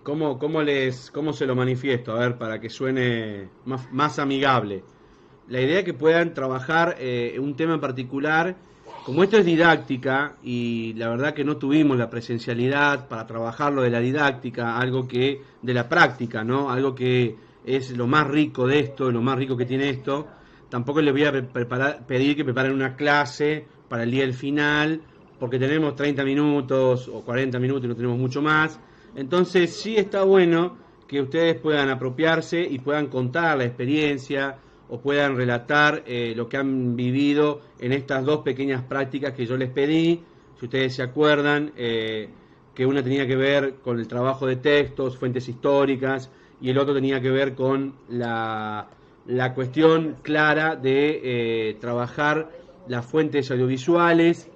¿Cómo se lo manifiesto? A ver, para que suene más amigable. La idea es que puedan trabajar un tema en particular. Como esto es didáctica y la verdad que no tuvimos la presencialidad para trabajarlo de la didáctica, algo que de la práctica, ¿no? Algo que es lo más rico de esto, lo más rico que tiene esto. Tampoco les voy a pedir que preparen una clase para el día del final, porque tenemos 30 minutos o 40 minutos y no tenemos mucho más. Entonces sí está bueno que ustedes puedan apropiarse y puedan contar la experiencia o puedan relatar lo que han vivido en estas dos pequeñas prácticas que yo les pedí. Si ustedes se acuerdan, que una tenía que ver con el trabajo de textos, fuentes históricas, y el otro tenía que ver con la cuestión clara de trabajar las fuentes audiovisuales,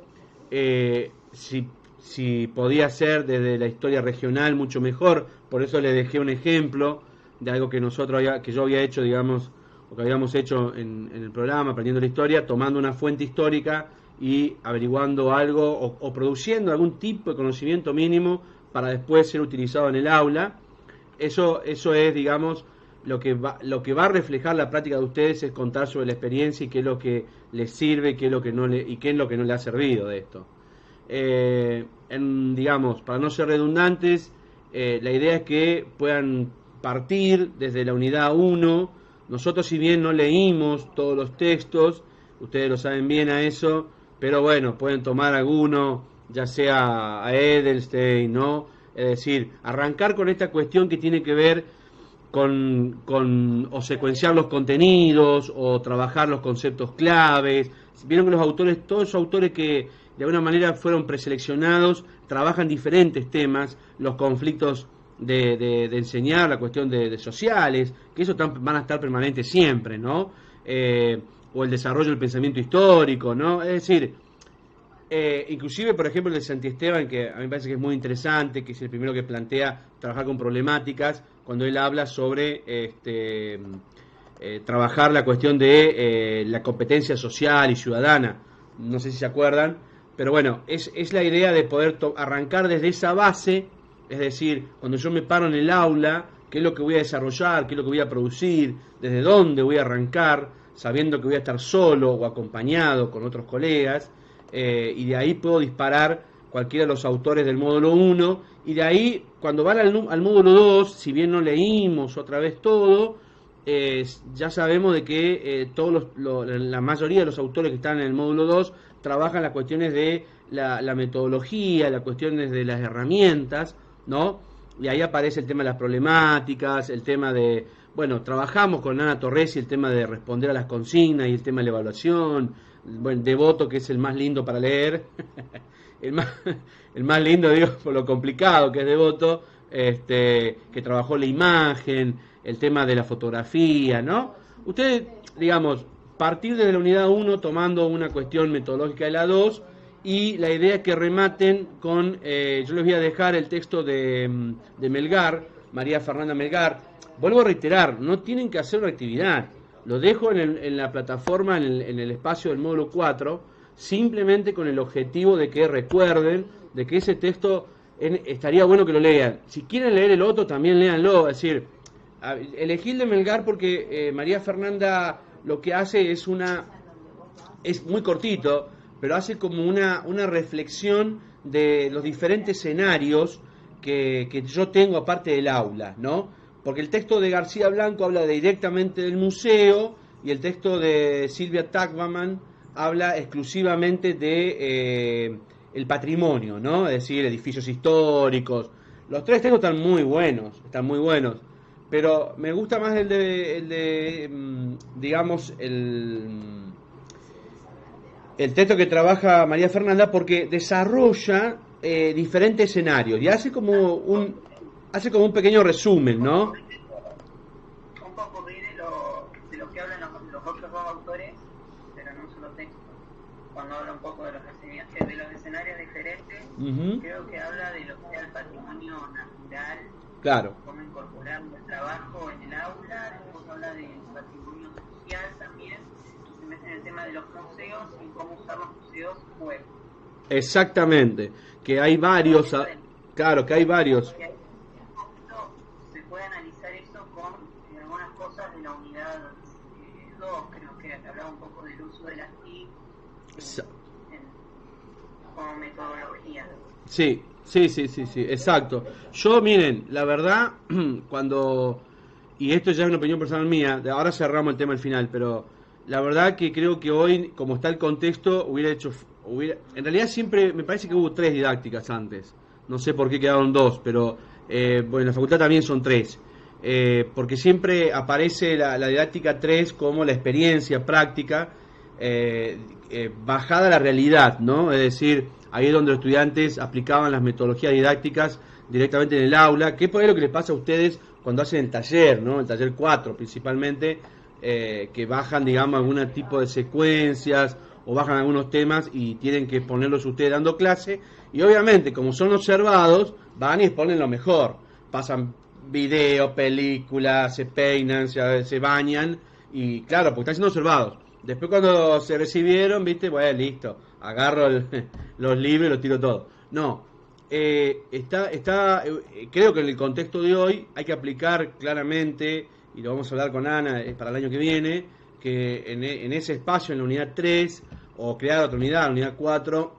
si podía ser desde la historia regional mucho mejor. Por eso le dejé un ejemplo de algo que yo había hecho, digamos, o que habíamos hecho en el programa, aprendiendo la historia, tomando una fuente histórica y averiguando algo o produciendo algún tipo de conocimiento mínimo para después ser utilizado en el aula. Eso es, digamos, lo que va a reflejar la práctica de ustedes, es contar sobre la experiencia y qué es lo que les sirve, qué es lo que no le, y qué es lo que no le ha servido de esto. Digamos, para no ser redundantes, la idea es que puedan partir desde la unidad uno. Nosotros, si bien no leímos todos los textos, ustedes lo saben bien a eso, pero bueno, pueden tomar alguno, ya sea a Edelstein, ¿no? Es decir, arrancar con esta cuestión que tiene que ver con o secuenciar los contenidos o trabajar los conceptos claves. Vieron que los autores, todos esos autores que de alguna manera fueron preseleccionados, trabajan diferentes temas, los conflictos de enseñar, la cuestión de sociales, que eso van a estar permanentes siempre, ¿no? O el desarrollo del pensamiento histórico, ¿no? Es decir, inclusive, por ejemplo, el de Santiesteban, que a mí me parece que es muy interesante, que es el primero que plantea trabajar con problemáticas, cuando él habla sobre trabajar la cuestión de la competencia social y ciudadana. No sé si se acuerdan, pero bueno, es la idea de poder arrancar desde esa base, es decir, cuando yo me paro en el aula, qué es lo que voy a desarrollar, qué es lo que voy a producir, desde dónde voy a arrancar, sabiendo que voy a estar solo o acompañado con otros colegas, y de ahí puedo disparar cualquiera de los autores del módulo uno, y de ahí, cuando van al módulo 2, si bien no leímos otra vez todo, ya sabemos de que la mayoría de los autores que están en el módulo 2 trabajan las cuestiones de la metodología, las cuestiones de las herramientas, ¿no? Y ahí aparece el tema de las problemáticas, el tema de, bueno, trabajamos con Ana Torres y el tema de responder a las consignas y el tema de la evaluación, bueno, Devoto, que es el más lindo para leer, el más, el más lindo, digo, por lo complicado que es Devoto, que trabajó la imagen, el tema de la fotografía, ¿no? Ustedes, digamos, partir desde la unidad uno tomando una cuestión metodológica de la 2, y la idea es que rematen con, yo les voy a dejar el texto de Melgar, María Fernanda Melgar. Vuelvo a reiterar, no tienen que hacer una actividad, lo dejo en la plataforma, en el espacio del módulo 4, simplemente con el objetivo de que recuerden de que ese texto estaría bueno que lo lean. Si quieren leer el otro, también léanlo. Es decir, elegí el de Melgar porque María Fernanda lo que hace es muy cortito, pero hace como una reflexión de los diferentes escenarios que yo tengo aparte del aula, ¿no? Porque el texto de García Blanco habla directamente del museo, y el texto de Silvia Tacbaman habla exclusivamente de el patrimonio, ¿no? Es decir, edificios históricos. Los tres textos están muy buenos, pero me gusta más digamos, el texto que trabaja María Fernanda, porque desarrolla diferentes escenarios y hace como un pequeño resumen, ¿no? Un poco de lo que hablan los otros dos autores, pero en un solo texto. Cuando habla un poco de los escenarios diferentes, Ujú. creo que habla de lo que sea el patrimonio natural, Claro, cómo incorporarlo al trabajo en el aula. Después habla del patrimonio social también, y se mete en el tema de los museos y cómo usar los museos web. exactamente. Que hay varios, Eso de claro, que hay varios. que hay un poquito puede analizar eso con algunas cosas de la unidad 2, creo que hablaba un poco del uso de las TIC como metodología. Sí, exacto. Yo, miren, la verdad, cuando, y esto ya es una opinión personal mía, ahora cerramos el tema al final, pero la verdad que creo que hoy, como está el contexto, en realidad siempre, me parece que hubo 3 didácticas antes, no sé por qué quedaron 2, pero bueno, en la facultad también son 3, porque siempre aparece la didáctica 3 como la experiencia práctica, bajada a la realidad, ¿no? Es decir, ahí es donde los estudiantes aplicaban las metodologías didácticas directamente en el aula, que es lo que les pasa a ustedes cuando hacen el taller, ¿no? El taller 4 principalmente, que bajan, digamos, algún tipo de secuencias o bajan algunos temas y tienen que ponerlos ustedes dando clase, y obviamente, como son observados, van y exponen lo mejor, pasan video, películas, se peinan, se bañan, y claro, porque están siendo observados. Después cuando se recibieron, viste, bueno, listo, agarro los libros y los tiro todo. No, creo que en el contexto de hoy hay que aplicar claramente, y lo vamos a hablar con Ana para el año que viene, que en ese espacio, en la unidad 3, o crear otra unidad, la unidad 4,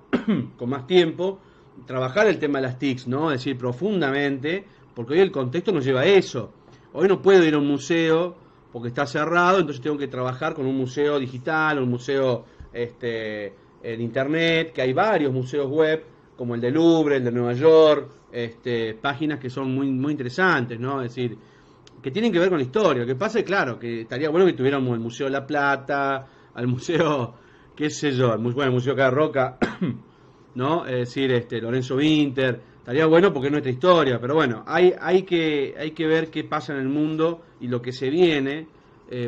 con más tiempo, trabajar el tema de las TICs, ¿no? Es decir, profundamente, porque hoy el contexto nos lleva a eso. Hoy no puedo ir a un museo porque está cerrado, entonces tengo que trabajar con un museo digital, un museo en internet, que hay varios museos web, como el de Louvre, el de Nueva York, páginas que son muy, muy interesantes, ¿no? Es decir, que tienen que ver con la historia. Lo que pasa es, claro, que estaría bueno que tuviéramos el Museo de la Plata, al museo, qué sé yo, el Museo Cara Roca, ¿no? Es decir, Lorenzo Winter, estaría bueno porque es nuestra historia, pero bueno, hay que ver qué pasa en el mundo, y lo que se viene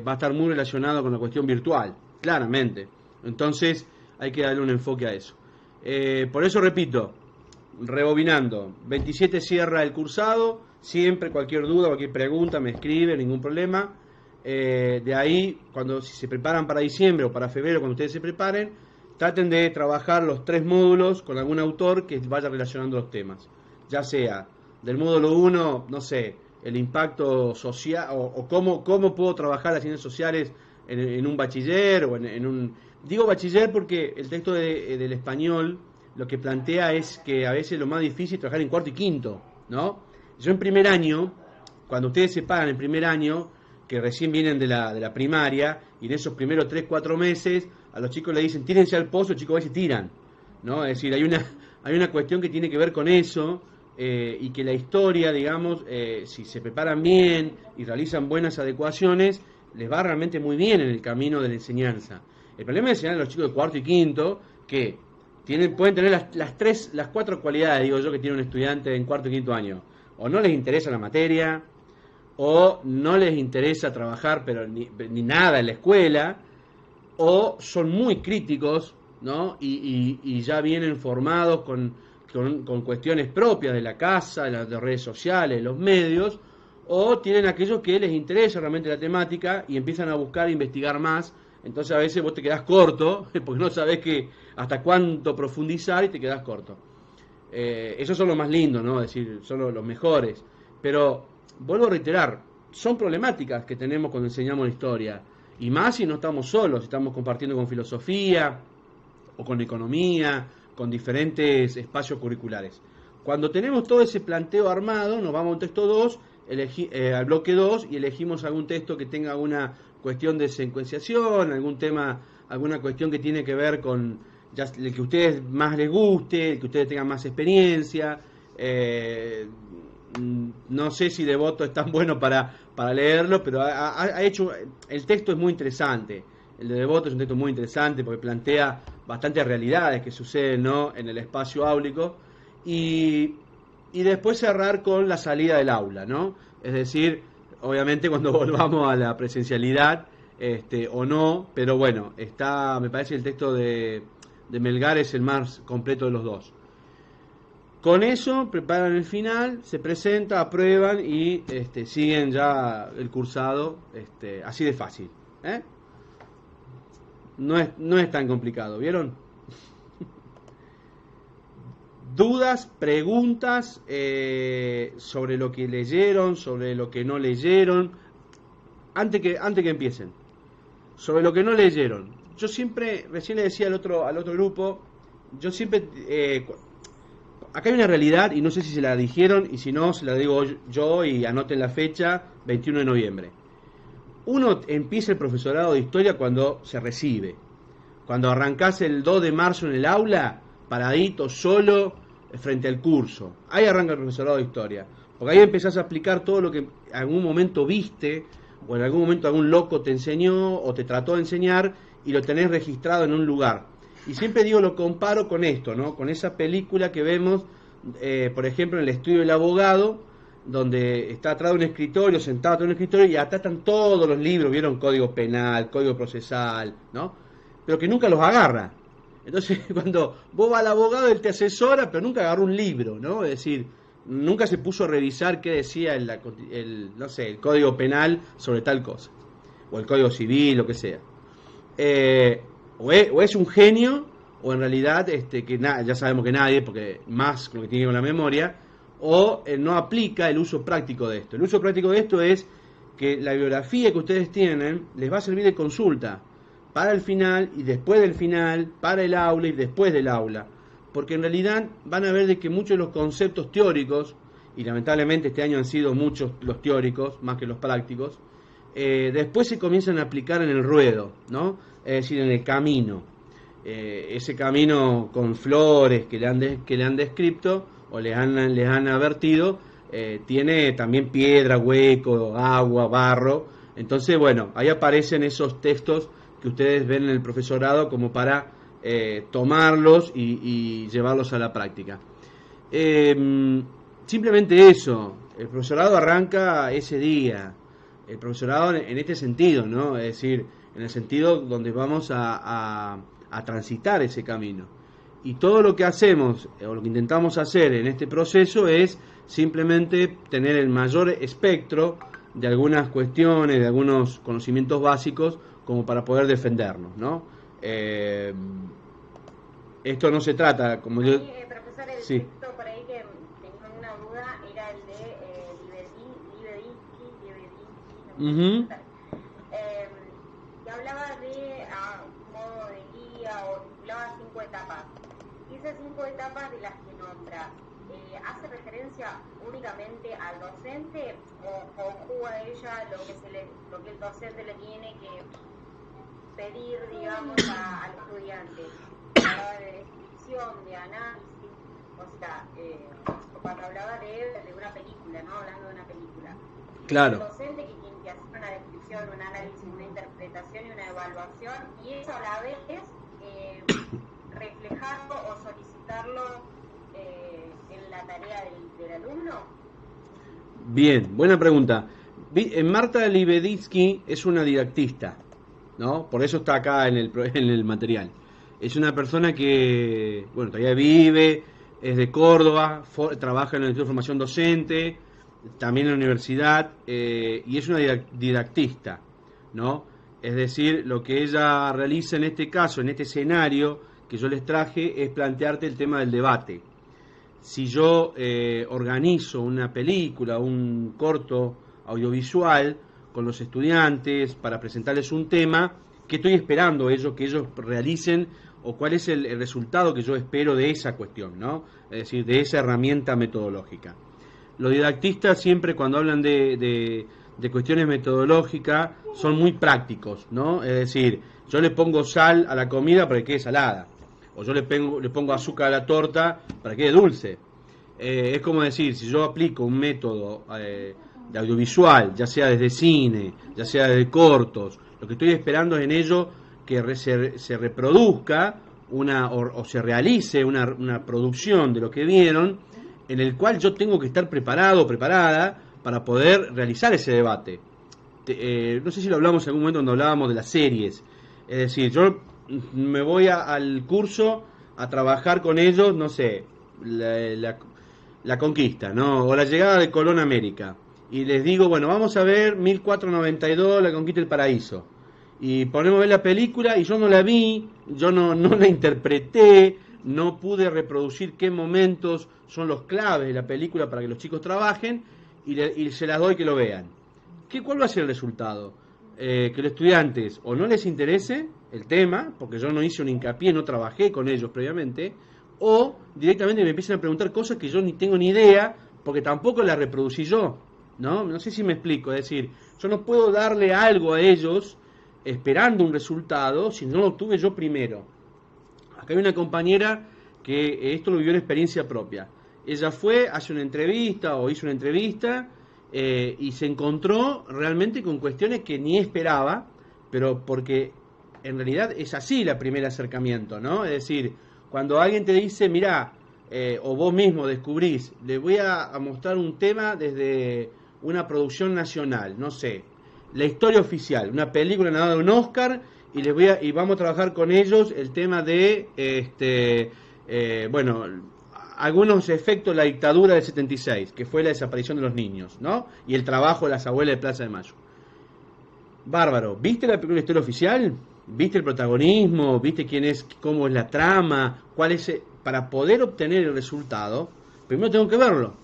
va a estar muy relacionado con la cuestión virtual, claramente. Entonces hay que darle un enfoque a eso. Por eso repito, rebobinando, 27 cierra el cursado, siempre cualquier duda, cualquier pregunta me escribe, ningún problema. De ahí, si se preparan para diciembre o para febrero, cuando ustedes se preparen, traten de trabajar los 3 módulos con algún autor que vaya relacionando los temas. Ya sea del módulo 1, no sé, el impacto social, o cómo puedo trabajar las ciencias sociales en un bachiller, o en un... Digo bachiller porque el texto del español lo que plantea es que a veces lo más difícil es trabajar en cuarto y quinto, ¿no? Yo en primer año, cuando ustedes se pagan en primer año, que recién vienen de la primaria, y en esos primeros 3, 4 meses, a los chicos le dicen, tírense al pozo, los chicos a veces tiran, ¿no? Es decir, hay una cuestión que tiene que ver con eso, y que la historia, digamos, si se preparan bien y realizan buenas adecuaciones, les va realmente muy bien en el camino de la enseñanza. El problema es enseñar a los chicos de cuarto y quinto que pueden tener las 4 cualidades, digo yo, que tiene un estudiante en cuarto y quinto año. O no les interesa la materia, o no les interesa trabajar, pero ni nada en la escuela, o son muy críticos, ¿no? Y ya vienen formados con cuestiones propias de la casa, de las redes sociales, los medios, o tienen aquellos que les interesa realmente la temática y empiezan a buscar, investigar más. Entonces a veces vos te quedás corto, porque no sabés hasta cuánto profundizar, y te quedás corto. Esos son los más lindos, ¿no? Es decir, son los mejores. Pero, vuelvo a reiterar, son problemáticas que tenemos cuando enseñamos la historia. Y más si no estamos solos, estamos compartiendo con filosofía, o con economía, con diferentes espacios curriculares. Cuando tenemos todo ese planteo armado, nos vamos a un texto 2, al bloque 2, y elegimos algún texto que tenga alguna cuestión de secuenciación, algún tema, alguna cuestión que tiene que ver con el que a ustedes más les guste, el que ustedes tengan más experiencia. No sé si Devoto es tan bueno para leerlo, pero ha hecho, el texto es muy interesante. El de Devoto es un texto muy interesante porque plantea bastantes realidades que suceden, ¿no?, en el espacio áulico, y después cerrar con la salida del aula, ¿no? Es decir, obviamente cuando volvamos a la presencialidad, o no, pero bueno, me parece el texto de Melgar es el más completo de los dos. Con eso preparan el final, se presenta, aprueban y siguen ya el cursado, así de fácil, ¿eh? No es tan complicado, ¿vieron? dudas, preguntas sobre lo que leyeron, sobre lo que no leyeron, antes que empiecen. Sobre lo que no leyeron. Yo siempre, recién le decía al otro grupo, yo siempre, acá hay una realidad y no sé si se la dijeron y si no, se la digo yo y anoten la fecha, 21 de noviembre. Uno empieza el profesorado de historia cuando se recibe. Cuando arrancás el 2 de marzo en el aula, paradito, solo, frente al curso. Ahí arranca el profesorado de historia. Porque ahí empezás a aplicar todo lo que en algún momento viste, o en algún momento algún loco te enseñó, o te trató de enseñar, y lo tenés registrado en un lugar. Y siempre digo, lo comparo con esto, ¿no? Con esa película que vemos, por ejemplo, en el estudio del abogado, donde está atrás de un escritorio, sentado atrás de un escritorio, y acá están todos los libros, vieron Código Penal, Código Procesal, ¿no? Pero que nunca los agarra. Entonces, cuando vos vas al abogado, él te asesora, pero nunca agarró un libro, ¿no? Es decir, nunca se puso a revisar qué decía no sé, el Código Penal sobre tal cosa, o el Código Civil, lo que sea. O es un genio, o en realidad, ya sabemos que nadie, porque más con lo que tiene con la memoria, o no aplica el uso práctico de esto. El uso práctico de esto es que la bibliografía que ustedes tienen les va a servir de consulta para el final y después del final, para el aula y después del aula. Porque en realidad van a ver de que muchos de los conceptos teóricos, y lamentablemente este año han sido muchos los teóricos, más que los prácticos, después se comienzan a aplicar en el ruedo, ¿no? Es decir, en el camino. Ese camino con flores que le han descrito o les han advertido, tiene también piedra, hueco, agua, barro. Entonces, bueno, ahí aparecen esos textos que ustedes ven en el profesorado como para tomarlos y llevarlos a la práctica. Simplemente eso, el profesorado arranca ese día. El profesorado en este sentido, ¿no? Es decir, en el sentido donde vamos a transitar ese camino. Y todo lo que hacemos, o lo que intentamos hacer en este proceso es simplemente tener el mayor espectro de algunas cuestiones, de algunos conocimientos básicos, como para poder defendernos, ¿no? Esto no se trata, como yo... profesor, el sí. texto por ahí que tenía una duda era el de Libedinsky, que hablaba de modo de guía o titulaba 5 etapas. Y esas 5 etapas de las que nombra, ¿hace referencia únicamente al docente o conjuga ella lo que el docente le tiene que pedir, digamos, al estudiante? Hablaba de descripción, de análisis, o sea, cuando hablaba de una película, ¿no? Hablando de una película. Claro. El docente que tiene que hacer una descripción, un análisis, una interpretación y una evaluación, y eso a la vez reflejarlo o solicitarlo en la tarea del alumno. Bien, buena pregunta. Marta Libedinsky es una didactista, ¿no? Por eso está acá en el material. Es una persona que, bueno, todavía vive, es de Córdoba, trabaja en el Instituto de Formación Docente, también en la universidad, y es una didactista, ¿no? Es decir, lo que ella realiza en este caso, en este escenario que yo les traje, es plantearte el tema del debate. Si yo organizo una película, un corto audiovisual con los estudiantes para presentarles un tema, ¿qué estoy esperando que ellos realicen o cuál es el resultado que yo espero de esa cuestión, ¿no? Es decir, de esa herramienta metodológica. Los didactistas siempre cuando hablan de cuestiones metodológicas son muy prácticos, ¿no? Es decir, yo le pongo sal a la comida para que quede salada, o yo le pongo azúcar a la torta para que quede dulce. Es como decir, si yo aplico un método de audiovisual, ya sea desde cine, ya sea desde cortos, lo que estoy esperando es en ello que se reproduzca o se realice una producción de lo que vieron, en el cual yo tengo que estar preparado o preparada para poder realizar ese debate. No sé si lo hablamos en algún momento cuando hablábamos de las series. Es decir, yo me voy al curso a trabajar con ellos, no sé, la conquista, ¿no? O la llegada de Colón a América. Y les digo, bueno, vamos a ver 1492, la conquista del paraíso. Y ponemos a ver la película y yo no la vi, yo no la interpreté, no pude reproducir qué momentos son los claves de la película para que los chicos trabajen y se las doy que lo vean. ¿Cuál va a ser el resultado? Que los estudiantes o no les interese el tema, porque yo no hice un hincapié, no trabajé con ellos previamente, o directamente me empiezan a preguntar cosas que yo ni tengo ni idea, porque tampoco las reproducí yo, ¿no? No sé si me explico, es decir, yo no puedo darle algo a ellos esperando un resultado si no lo obtuve yo primero. Acá hay una compañera que esto lo vivió en experiencia propia. Ella hace una entrevista o hizo una entrevista y se encontró realmente con cuestiones que ni esperaba, pero porque en realidad es así el primer acercamiento, ¿no? Es decir, cuando alguien te dice, mirá, o vos mismo descubrís, le voy a mostrar un tema desde una producción nacional, no sé, la historia oficial, una película ganadora de un Oscar, y vamos a trabajar con ellos el tema de, algunos efectos de la dictadura del 76, que fue la desaparición de los niños, ¿no? Y el trabajo de las abuelas de Plaza de Mayo. Bárbaro, ¿viste la película Historia Oficial? ¿Viste el protagonismo? ¿Viste quién es, cómo es la trama? ¿Cuál es? Para poder obtener el resultado, primero tengo que verlo.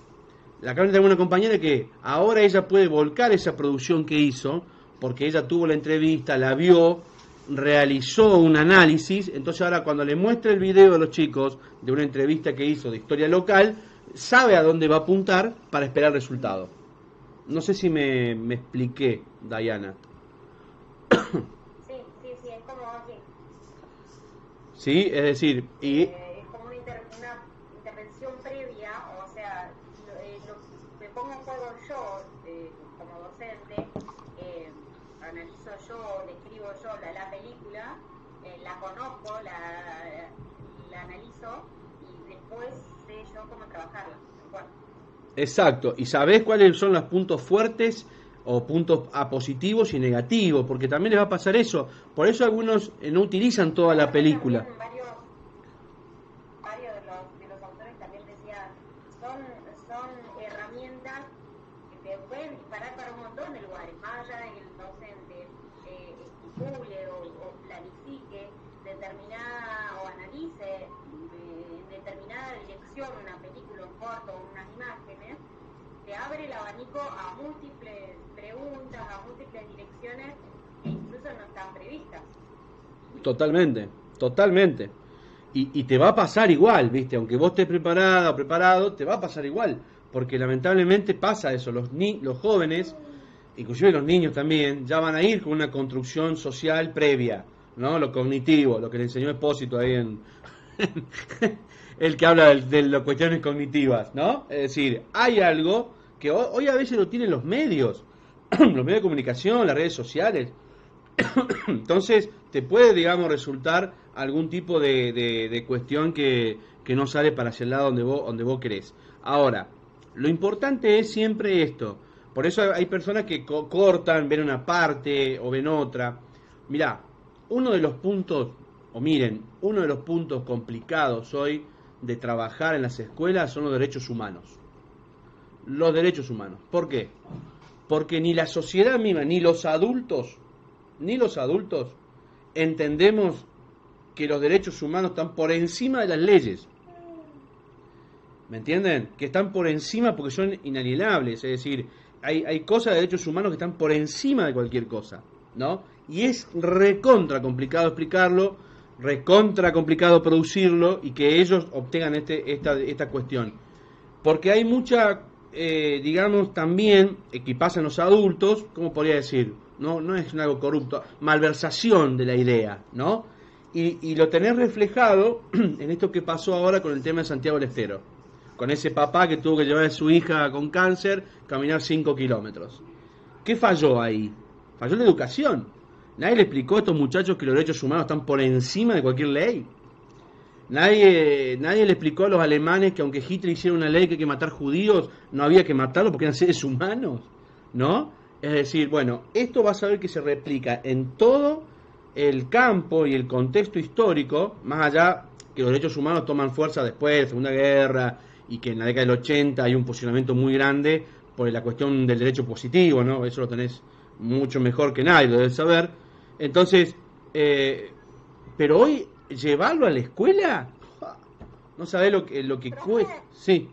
Acá tengo una compañera que ahora ella puede volcar esa producción que hizo, porque ella tuvo la entrevista, la vio, realizó un análisis, entonces ahora cuando le muestre el video a los chicos de una entrevista que hizo de historia local, sabe a dónde va a apuntar para esperar el resultado. No sé si me expliqué, Diana. Sí, es como así. Sí, es decir, es como una intervención previa, o sea, me pongo en juego yo como docente, analizo yo, le escribo yo la película, la conozco, la analizo y después sé yo cómo trabajarla. Bueno. Exacto, y sabés cuáles son los puntos fuertes o puntos positivos y negativos, porque también les va a pasar eso. Por eso algunos no utilizan toda la película. Varios de los autores también decían, son herramientas que te pueden disparar para un montón de lugares, más allá de que el docente estipule o planifique determinada o analice en determinada dirección una película, un corto, unas imágenes, te abre el abanico a múltiples preguntas, a múltiples direcciones que incluso no están previstas. Totalmente. Y te va a pasar igual, ¿viste? Aunque vos estés preparada o preparado, te va a pasar igual. Porque lamentablemente pasa eso. Los jóvenes, inclusive los niños también, ya van a ir con una construcción social previa, ¿no? Lo cognitivo, lo que le enseñó Espósito ahí en... el que habla de las cuestiones cognitivas, ¿no? Es decir, hay algo que hoy a veces lo tienen los medios de comunicación, las redes sociales. Entonces te puede, digamos, resultar algún tipo de cuestión que no sale para hacia el lado donde vos querés. Ahora, lo importante es siempre esto. Por eso hay personas que cortan, ven una parte o ven otra. Mirá, uno de los puntos complicados hoy de trabajar en las escuelas son los derechos humanos. Los derechos humanos. ¿Por qué? Porque ni la sociedad misma, ni los adultos entendemos que los derechos humanos están por encima de las leyes. ¿Me entienden? Que están por encima porque son inalienables. Es decir, hay cosas de derechos humanos que están por encima de cualquier cosa, ¿no? Y es recontra complicado explicarlo, recontra complicado producirlo y que ellos obtengan esta cuestión. Porque hay mucha, digamos, también, que pasa en los adultos, ¿cómo podría decir? No es algo corrupto, malversación de la idea, ¿no? Y lo tenés reflejado en esto que pasó ahora con el tema de Santiago del Estero, con ese papá que tuvo que llevar a su hija con cáncer, caminar 5 kilómetros. ¿Qué falló ahí? Falló la educación. Nadie le explicó a estos muchachos que los derechos humanos están por encima de cualquier ley. Nadie le explicó a los alemanes que aunque Hitler hiciera una ley que hay que matar judíos, no había que matarlos porque eran seres humanos, ¿no? Es decir, bueno, esto vas a ver que se replica en todo el campo y el contexto histórico, más allá que los derechos humanos toman fuerza después de la Segunda Guerra y que en la década del 80 hay un posicionamiento muy grande por la cuestión del derecho positivo, ¿no? Eso lo tenés mucho mejor que nadie, lo debes saber. Entonces, pero hoy llevarlo a la escuela No sabés lo que cuesta. Sí.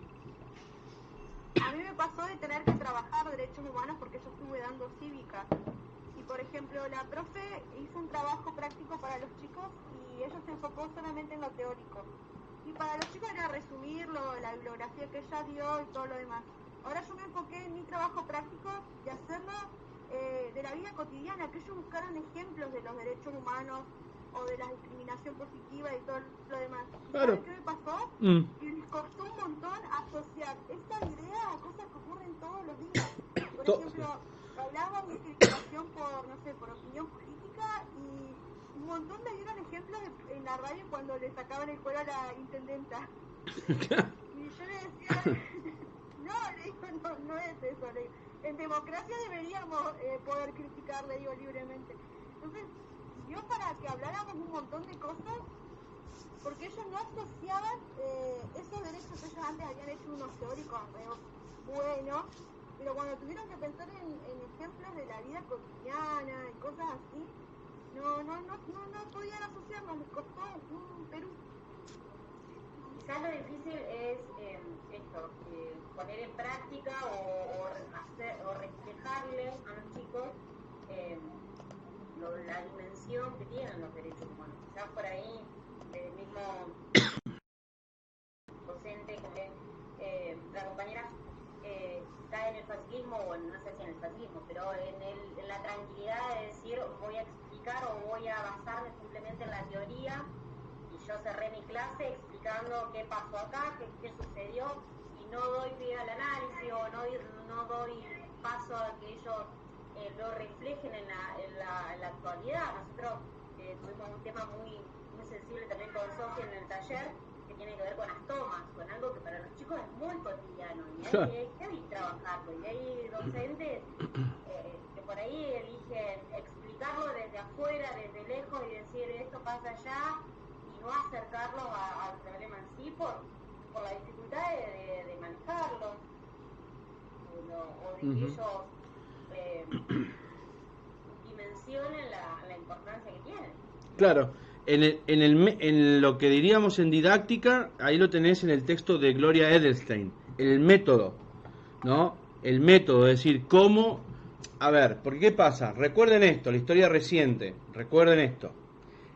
A mí me pasó de tener que trabajar derechos humanos porque yo estuve dando cívica. Y por ejemplo, la profe hizo un trabajo práctico para los chicos y ella se enfocó solamente en lo teórico. Y para los chicos era resumirlo, la bibliografía que ella dio y todo lo demás. Ahora yo me enfoqué en mi trabajo práctico y hacerlo de la vida cotidiana, que ellos buscaran ejemplos de los derechos humanos o de la discriminación positiva y todo lo demás. Claro. ¿Saben qué me pasó? Y les costó un montón asociar esta idea a cosas que ocurren todos los días. Por ejemplo, hablábamos de discriminación por, no sé, por opinión política y un montón me dieron ejemplos en la radio cuando le sacaban el cuero a la intendenta. Y yo le decía, no, le digo, no es eso, le digo. En democracia deberíamos poder criticar, le digo, libremente. Entonces, dio para que habláramos un montón de cosas, porque ellos no asociaban esos derechos. Ellos antes habían hecho unos teóricos buenos, pero cuando tuvieron que pensar en ejemplos de la vida cotidiana y cosas así, no podían asociarlos, les costó un Perú. Quizás lo difícil es esto, poner en práctica o reflejarle a los chicos la dimensión que tienen los derechos humanos. Quizás por ahí el mismo docente, la compañera está en el facilismo, o no sé si en el facilismo, pero en la tranquilidad de decir voy a explicar o voy a basarme simplemente en la teoría. Yo cerré mi clase explicando qué pasó acá, qué sucedió, y no doy pie al análisis o no doy paso a que ellos lo reflejen en la actualidad. Nosotros tuvimos un tema muy sensible también con Sofía en el taller, que tiene que ver con las tomas, con algo que para los chicos es muy cotidiano, y hay que trabajarlo, y hay docentes que por ahí eligen explicarlo desde afuera, desde lejos, y decir esto pasa allá, no acercarlo al problema en sí por la dificultad de manejarlo o de que ellos dimensionen la importancia que tienen. Claro, en lo que diríamos en didáctica, ahí lo tenés en el texto de Gloria Edelstein, el método, ¿no? El método, es decir, cómo... A ver, ¿por qué pasa? Recuerden esto, la historia reciente, recuerden esto.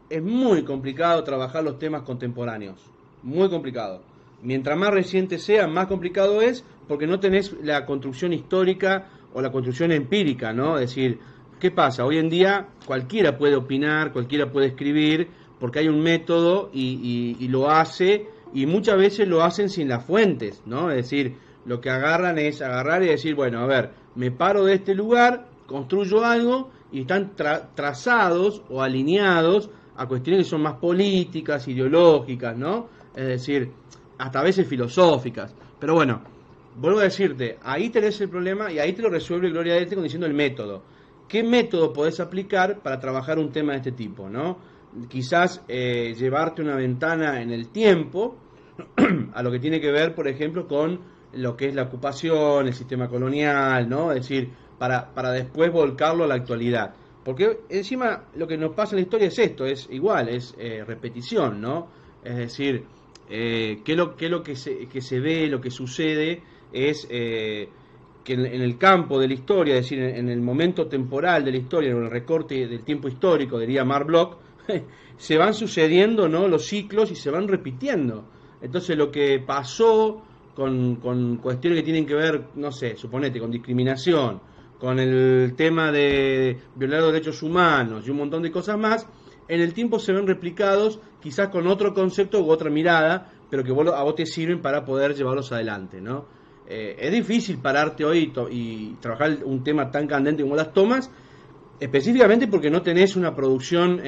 Es muy complicado trabajar los temas contemporáneos, muy complicado. Mientras más reciente sea, más complicado es, porque no tenés la construcción histórica o la construcción empírica, ¿no? Es decir, ¿qué pasa? Hoy en día cualquiera puede opinar, cualquiera puede escribir, porque hay un método y lo hace, y muchas veces lo hacen sin las fuentes, ¿no? Es decir, lo que agarran es agarrar y decir, bueno, a ver, me paro de este lugar, construyo algo, y están trazados o alineados a cuestiones que son más políticas, ideológicas, ¿no? Es decir, hasta a veces filosóficas. Pero bueno, vuelvo a decirte, ahí tenés el problema y ahí te lo resuelve Gloria Edelstein diciendo el método. ¿Qué método podés aplicar para trabajar un tema de este tipo, ¿no? Quizás llevarte una ventana en el tiempo a lo que tiene que ver, por ejemplo, con lo que es la ocupación, el sistema colonial, ¿no? Es decir, para después volcarlo a la actualidad. Porque encima lo que nos pasa en la historia es esto, es igual, es repetición, ¿no? Es decir, que lo que se ve, lo que sucede es que en el campo de la historia, es decir, en el momento temporal de la historia, en el recorte del tiempo histórico, diría Marc Bloch, se van sucediendo, ¿no?, los ciclos y se van repitiendo. Entonces lo que pasó con cuestiones que tienen que ver, no sé, suponete, con discriminación, con el tema de violar los derechos humanos y un montón de cosas más, en el tiempo se ven replicados quizás con otro concepto u otra mirada, pero que a vos te sirven para poder llevarlos adelante, ¿no? Es difícil pararte hoy y trabajar un tema tan candente como las tomas, específicamente porque no tenés una producción,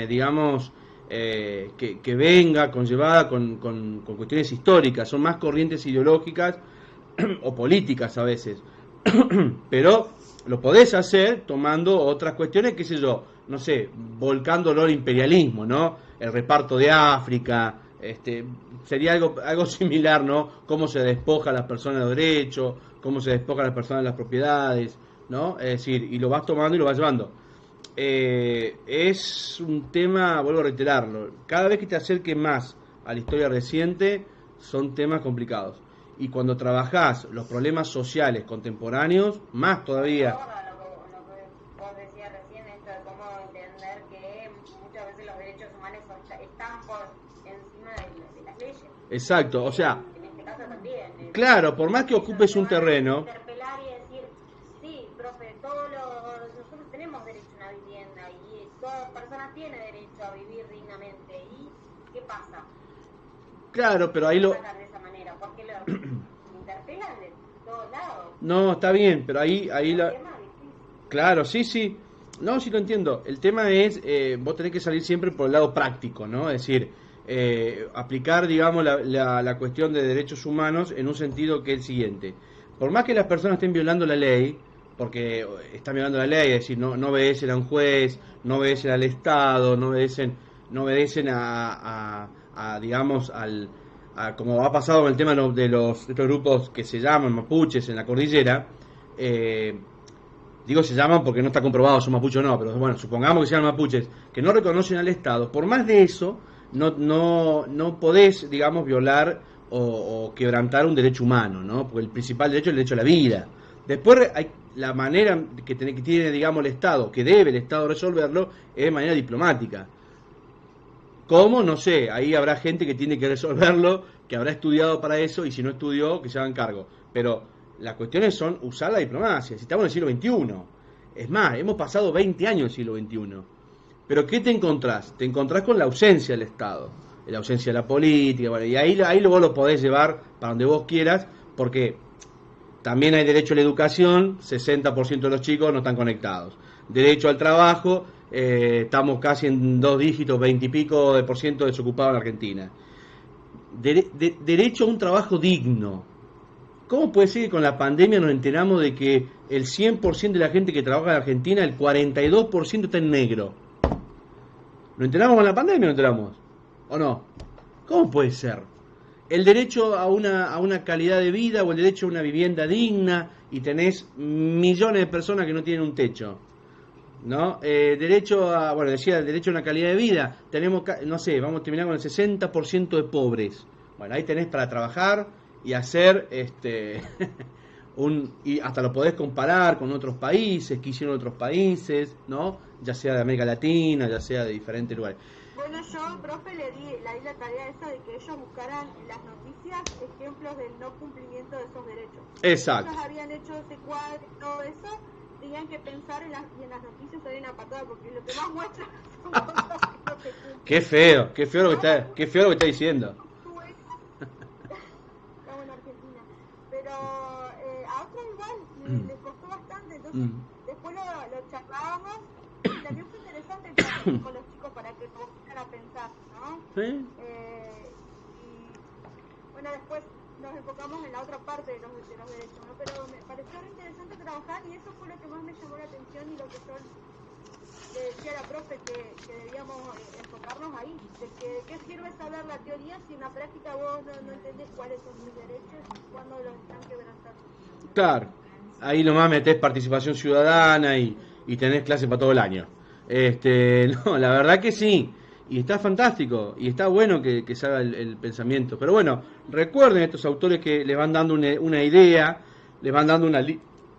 digamos, que venga conllevada con cuestiones históricas, son más corrientes ideológicas o políticas a veces. Pero lo podés hacer tomando otras cuestiones, qué sé yo, no sé, volcándolo al imperialismo, ¿no? El reparto de África, sería algo similar, ¿no? Cómo se despoja a las personas de derechos, cómo se despoja a las personas de las propiedades, ¿no? Es decir, y lo vas tomando y lo vas llevando. Es un tema, vuelvo a reiterarlo, cada vez que te acerques más a la historia reciente, son temas complicados. Y cuando trabajás los problemas sociales contemporáneos, más todavía. Lo que vos decías recién, esto de cómo entender que muchas veces los derechos humanos están por encima de las leyes. Exacto, o sea, en este caso también. claro, por más que ocupes un terreno. Interpelar y decir, sí, profe, nosotros tenemos derecho a una vivienda y toda persona tiene derecho a vivir dignamente. ¿Y qué pasa? Claro, pero ahí lo. De esa manera, porque lo interpelan de todos lados. No, está bien, pero ahí la. Claro, sí. No, sí lo entiendo. El tema es, vos tenés que salir siempre por el lado práctico, ¿no? Es decir, aplicar, digamos, la cuestión de derechos humanos en un sentido que es el siguiente. Por más que las personas estén violando la ley, porque están violando la ley, es decir, no obedecen a un juez, no obedecen al Estado, no obedecen a digamos, como ha pasado con el tema de estos grupos que se llaman mapuches en la cordillera. Digo se llaman porque no está comprobado son mapuches o no, pero bueno, supongamos que sean mapuches, que no reconocen al Estado. Por más de eso, no podés, digamos, violar o quebrantar un derecho humano, ¿no? Porque el principal derecho es el derecho a la vida. Después hay la manera que tiene, digamos, el Estado, que debe el Estado resolverlo, es de manera diplomática. ¿Cómo? No sé, ahí habrá gente que tiene que resolverlo, que habrá estudiado para eso, y si no estudió, que se hagan cargo. Pero las cuestiones son usar la diplomacia. Si estamos en el siglo XXI, es más, hemos pasado 20 años del siglo XXI. Pero ¿qué te encontrás? Te encontrás con la ausencia del Estado, la ausencia de la política, bueno, y ahí vos lo podés llevar para donde vos quieras, porque también hay derecho a la educación, 60% de los chicos no están conectados. Derecho al trabajo, estamos casi en 2 dígitos, 20 y pico de % desocupados en Argentina. Derecho a un trabajo digno. ¿Cómo puede ser que con la pandemia nos enteramos de que el 100% de la gente que trabaja en Argentina, el 42% está en negro? ¿Nos enteramos con la pandemia o no enteramos? ¿O no? ¿Cómo puede ser? El derecho a una calidad de vida o el derecho a una vivienda digna, y tenés millones de personas que no tienen un techo, ¿no? Derecho a, bueno, decía, el derecho a una calidad de vida. Tenemos, no sé, vamos a terminar con el 60% de pobres. Bueno, ahí tenés para trabajar y hacer y hasta lo podés comparar con otros países, que hicieron otros países, ¿no? Ya sea de América Latina, ya sea de diferentes lugares. Bueno, yo, profe, le di la tarea esa de que ellos buscaran en las noticias ejemplos del no cumplimiento de esos derechos. Exacto. Ellos habían hecho ese cuadro y todo eso, tenían que pensar y en las noticias se una patada, porque lo que más muestra son cosas que no se cumplen. Qué feo lo que está diciendo. Estamos en Argentina. Pero a otros igual les costó bastante, entonces después lo charlábamos y también fue interesante el charlar con los chicos para que pusieran a pensar, ¿no? ¿Sí? Y bueno, después nos enfocamos en la otra parte de los derechos, ¿no? Pero me pareció interesante trabajar y eso fue lo que más me llamó la atención y lo que yo le decía a la profe que debíamos enfocarnos ahí, de qué sirve saber la teoría si en la práctica vos no entendés cuáles son mis derechos y cuándo los están quebrantando. Claro, ahí nomás metés participación ciudadana y tenés clase para todo el año. No, la verdad que sí, y está fantástico, y está bueno que se haga el pensamiento. Pero bueno, recuerden estos autores que les van dando una idea, les van dando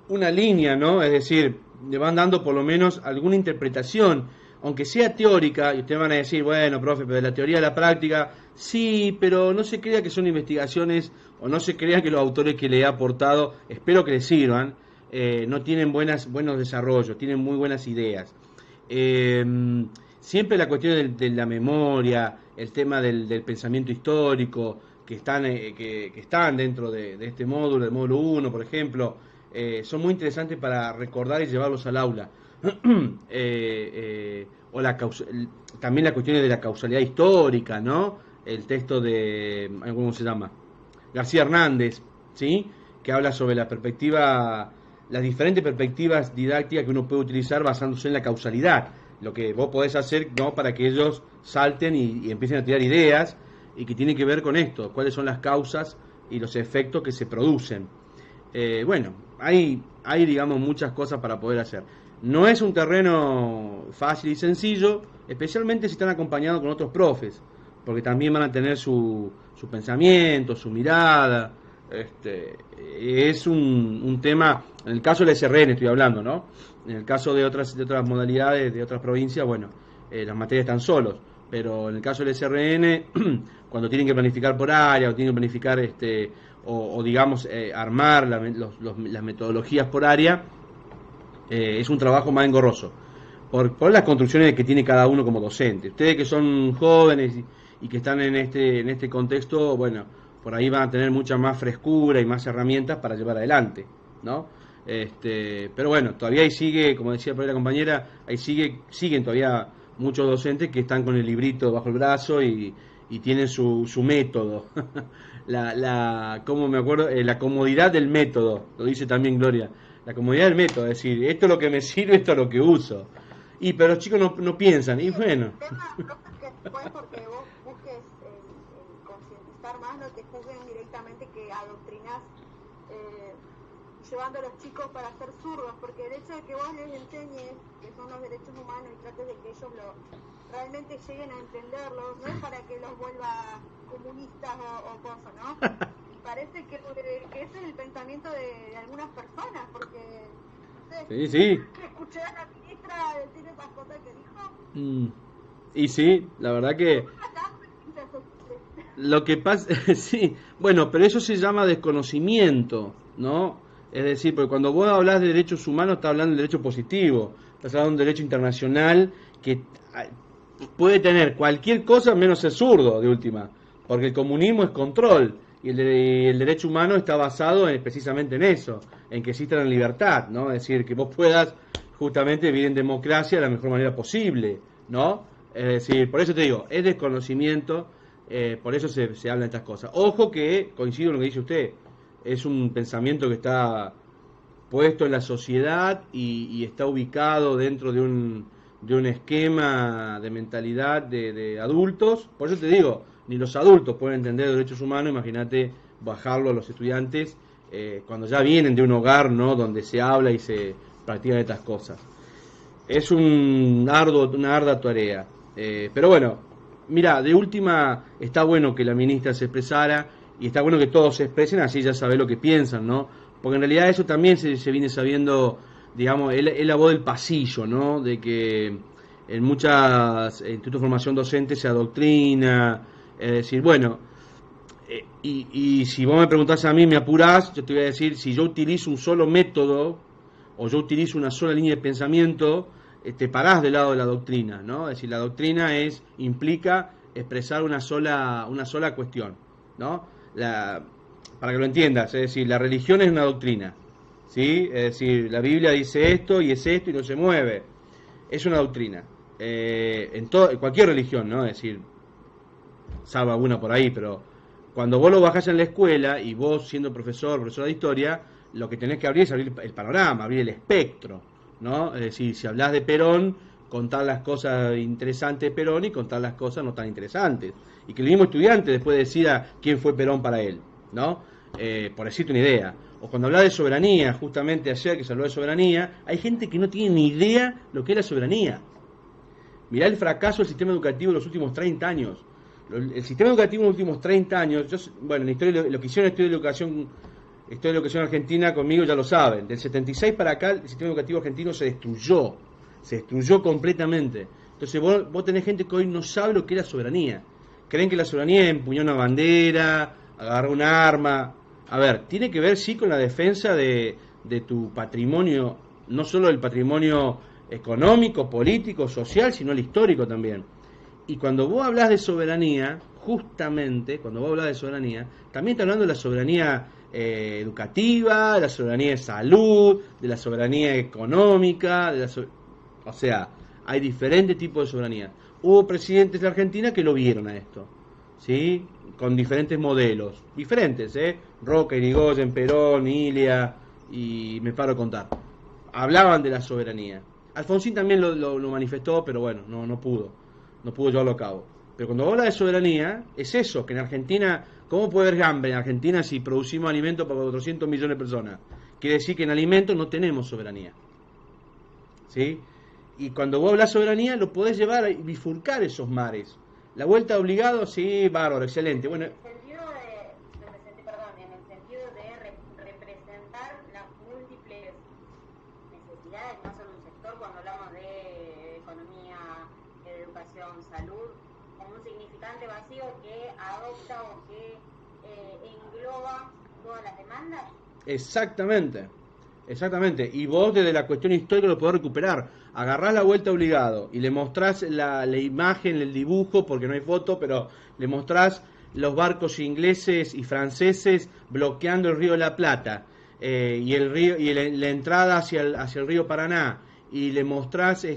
una línea, ¿no? Es decir, le van dando por lo menos alguna interpretación, aunque sea teórica, y ustedes van a decir, bueno, profe, pero de la teoría a la práctica, sí, pero no se crea que son investigaciones, o no se crea que los autores que le he aportado, espero que les sirvan, no tienen buenos desarrollos, tienen muy buenas ideas. Siempre la cuestión de la memoria, el tema del pensamiento histórico, que están dentro de este módulo, el módulo 1, por ejemplo, son muy interesantes para recordar y llevarlos al aula. También las cuestiones de la causalidad histórica, ¿no? El texto de, ¿cómo se llama? García Hernández, ¿sí? Que habla sobre las diferentes perspectivas didácticas que uno puede utilizar basándose en la causalidad. Lo que vos podés hacer, ¿no? Para que ellos salten y empiecen a tirar ideas y que tienen que ver con esto, cuáles son las causas y los efectos que se producen. Bueno, hay digamos muchas cosas para poder hacer. No es un terreno fácil y sencillo, especialmente si están acompañados con otros profes, porque también van a tener su pensamiento, su mirada. Es un tema, en el caso del SRN estoy hablando, ¿no? En el caso de otras modalidades, de otras provincias, bueno, las materias están solos, pero en el caso del SRN, cuando tienen que planificar por área, o tienen que planificar, o digamos, armar las metodologías por área, es un trabajo más engorroso, por las construcciones que tiene cada uno como docente. Ustedes que son jóvenes y que están en este contexto, bueno, por ahí van a tener mucha más frescura y más herramientas para llevar adelante, ¿no? Pero bueno, todavía ahí sigue, como decía por ahí la compañera, ahí siguen todavía muchos docentes que están con el librito bajo el brazo y tienen su método. ¿Cómo me acuerdo? La comodidad del método, lo dice también Gloria. La comodidad del método, es decir, esto es lo que me sirve, esto es lo que uso. Pero los chicos no piensan, y bueno. El tema no es que después porque vos busques el concientizar más, no te juzguen directamente que adoctrinás llevando a los chicos para ser zurdos, porque el hecho de que vos les enseñes que son los derechos humanos y trates de que ellos realmente lleguen a entenderlos, no es para que los vuelva comunistas o cosas, ¿no? Parece que ese es el pensamiento de algunas personas, porque no sé, sí. Escuché a la ministra decir esas cosas que dijo. Y sí, la verdad que lo que pasa, sí, bueno, pero eso se llama desconocimiento, ¿no? Es decir, porque cuando vos hablas de derechos humanos, estás hablando de derecho positivo, estás hablando de un derecho internacional que puede tener cualquier cosa menos ser zurdo, de última, porque el comunismo es control y el derecho humano está basado precisamente en eso, en que exista la libertad, ¿no? Es decir, que vos puedas justamente vivir en democracia de la mejor manera posible, ¿no? Es decir, por eso te digo, es desconocimiento, por eso se habla de estas cosas. Ojo que, coincido en lo que dice usted, es un pensamiento que está puesto en la sociedad y está ubicado dentro de un esquema de mentalidad de adultos. Por eso te digo, ni los adultos pueden entender derechos humanos, imagínate bajarlo a los estudiantes cuando ya vienen de un hogar, ¿no?, donde se habla y se practican estas cosas. Es una ardua tarea. Pero bueno, mira, de última está bueno que la ministra se expresara y está bueno que todos se expresen, así ya sabe lo que piensan, ¿no? Porque en realidad eso también se viene sabiendo, digamos, es la voz del pasillo, ¿no? De que en muchas institutos de formación docente se adoctrina, es decir, bueno, y si vos me preguntás a mí, me apurás, yo te voy a decir, si yo utilizo un solo método o yo utilizo una sola línea de pensamiento, te parás del lado de la doctrina, ¿no? Es decir, la doctrina implica expresar una sola cuestión, ¿no? Para que lo entiendas, es decir, la religión es una doctrina, ¿sí? Es decir, la Biblia dice esto y no se mueve, es una doctrina. En cualquier religión, ¿no? Es decir, salvo alguna por ahí, pero cuando vos lo bajás en la escuela y vos siendo profesora de historia, lo que tenés que abrir es abrir el panorama, abrir el espectro, ¿no? Es decir, si hablas de Perón, contar las cosas interesantes de Perón y contar las cosas no tan interesantes. Y que el mismo estudiante después decida quién fue Perón para él, ¿no? Por decirte una idea. O cuando hablas de soberanía, justamente ayer que se habló de soberanía, hay gente que no tiene ni idea lo que es la soberanía. Mirá el fracaso del sistema educativo en los últimos 30 años. El sistema educativo en los últimos 30 años, en la historia, lo que hicieron en Historia de Educación Argentina conmigo ya lo saben. Del 76 para acá el sistema educativo argentino se destruyó completamente. Entonces vos tenés gente que hoy no sabe lo que es la soberanía. Creen que la soberanía es empuñar una bandera, agarrar un arma. A ver, tiene que ver sí con la defensa de tu patrimonio, no solo el patrimonio económico, político, social, sino el histórico también. Y cuando vos hablas de soberanía, justamente, cuando vos hablas de soberanía, también estás hablando de la soberanía educativa, de la soberanía de salud, de la soberanía económica, o sea, hay diferentes tipos de soberanía. Hubo presidentes de Argentina que lo vieron a esto, ¿sí? Con diferentes modelos, diferentes, Roca, Irigoyen, Perón, Ilia, y me paro a contar. Hablaban de la soberanía. Alfonsín también lo manifestó, pero bueno, no pudo llevarlo a cabo. Pero cuando habla de soberanía, es eso, que en Argentina, ¿cómo puede haber hambre en Argentina si producimos alimentos para 400 millones de personas? Quiere decir que en alimentos no tenemos soberanía, ¿sí? Y cuando vos hablas de soberanía, lo podés llevar a bifurcar esos mares. La vuelta obligado, sí, bárbaro, excelente. Bueno, En el sentido en el sentido de representar las múltiples necesidades, no solo un sector, cuando hablamos de economía, educación, salud, como un significante vacío que adopta o que engloba todas las demandas. exactamente, exactamente. Y vos desde la cuestión histórica lo podés recuperar. Agarrás la vuelta obligado y le mostrás la imagen, el dibujo, porque no hay foto, pero le mostrás los barcos ingleses y franceses bloqueando el río de la Plata y el río y la entrada hacia el río Paraná, y le mostrás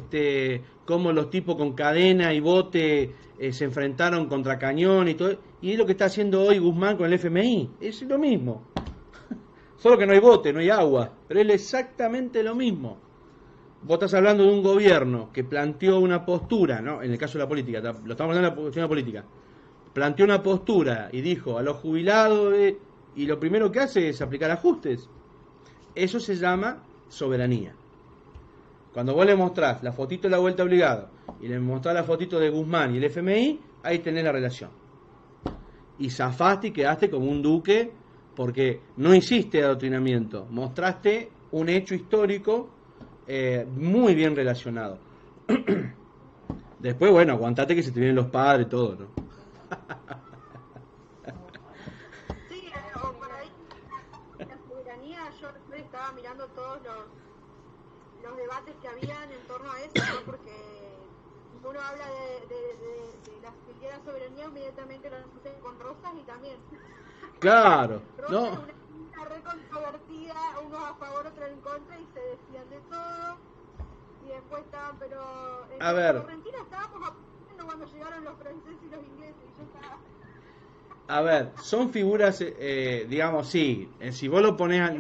cómo los tipos con cadena y bote se enfrentaron contra cañón y todo, y es lo que está haciendo hoy Guzmán con el FMI. Es lo mismo. Solo que no hay bote, no hay agua, pero es exactamente lo mismo. Vos estás hablando de un gobierno que planteó una postura, ¿no? En el caso de la política, lo estamos hablando de la cuestión de la política. Planteó una postura y dijo a los jubilados, y lo primero que hace es aplicar ajustes. Eso se llama soberanía. Cuando vos le mostrás la fotito de la vuelta obligada y le mostrás la fotito de Guzmán y el FMI, ahí tenés la relación. Y zafaste y quedaste como un duque, porque no hiciste adoctrinamiento, mostraste un hecho histórico muy bien relacionado. Después, bueno, aguantate que se te vienen los padres y todo, ¿no? Sí, o por ahí, la soberanía, yo estaba mirando todos los debates que habían en torno a eso, ¿no? Porque uno habla de la soberanía, inmediatamente lo asocia con Rosas y también. Claro, Rosas no. es una red controvertida, unos a favor, otros en contra, y se decían de todo. Y después estaban, pero en Argentina estábamos aprendiendo cuando llegaron los franceses y los ingleses, y yo estaba... A ver, son figuras, digamos, sí, si vos lo ponés,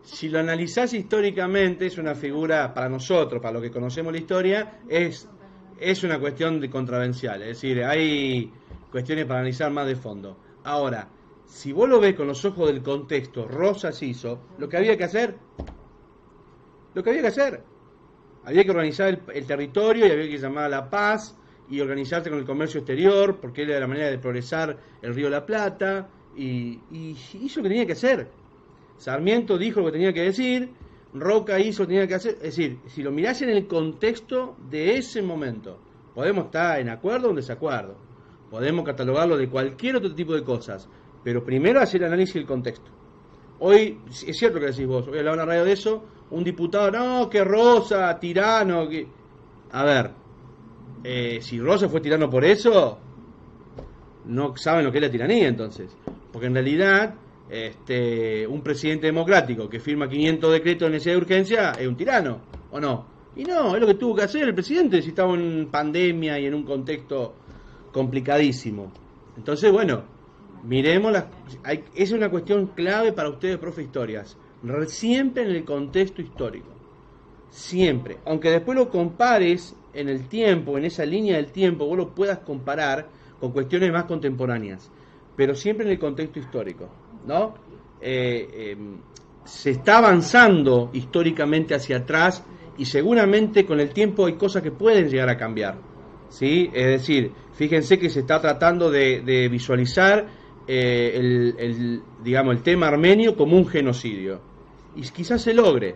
si lo analizás históricamente, es una figura, para nosotros, para los que conocemos la historia, es una cuestión de contravencial, es decir, hay cuestiones para analizar más de fondo. Ahora, si vos lo ves con los ojos del contexto, Rosas hizo lo que había que hacer. Había que organizar el territorio y había que llamar a la paz y organizarse con el comercio exterior, porque era la manera de progresar el río de la Plata, y hizo lo que tenía que hacer. Sarmiento dijo lo que tenía que decir, Roca hizo lo que tenía que hacer. Es decir, si lo mirás en el contexto de ese momento, podemos estar en acuerdo o en desacuerdo, podemos catalogarlo de cualquier otro tipo de cosas, pero primero hacer el análisis del contexto. Hoy, es cierto lo que decís vos, hoy hablaba en la radio de eso, un diputado, no, que Rosa, tirano, que... A ver, si Rosa fue tirano por eso, no saben lo que es la tiranía entonces, porque en realidad un presidente democrático que firma 500 decretos de necesidad de urgencia es un tirano, ¿o no? Y no, es lo que tuvo que hacer el presidente si estaba en pandemia y en un contexto complicadísimo. Entonces, bueno, miremos es una cuestión clave para ustedes, profe historias, siempre en el contexto histórico, siempre, aunque después lo compares en el tiempo, en esa línea del tiempo, vos lo puedas comparar con cuestiones más contemporáneas, pero siempre en el contexto histórico, ¿no? Se está avanzando históricamente hacia atrás y seguramente con el tiempo hay cosas que pueden llegar a cambiar, ¿sí? Es decir, fíjense que se está tratando de visualizar digamos, el tema armenio como un genocidio, y quizás se logre,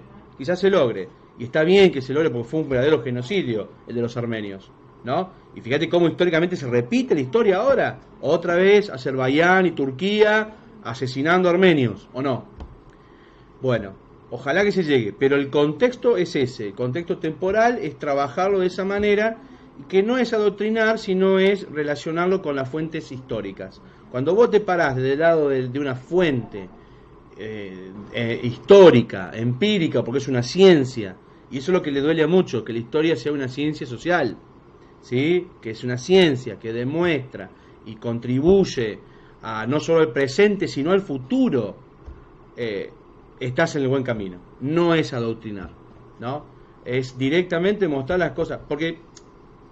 y está bien que se logre porque fue un verdadero genocidio el de los armenios, ¿no? Y fíjate cómo históricamente se repite la historia ahora, otra vez Azerbaiyán y Turquía asesinando armenios, ¿o no? Bueno, ojalá que se llegue, pero el contexto es ese, el contexto temporal es trabajarlo de esa manera, que no es adoctrinar, sino es relacionarlo con las fuentes históricas. Cuando vos te parás del lado de una fuente histórica, empírica, porque es una ciencia, y eso es lo que le duele a muchos, que la historia sea una ciencia social, ¿sí? Que es una ciencia que demuestra y contribuye a no solo el presente, sino al futuro, estás en el buen camino. No es adoctrinar, ¿no? Es directamente mostrar las cosas, porque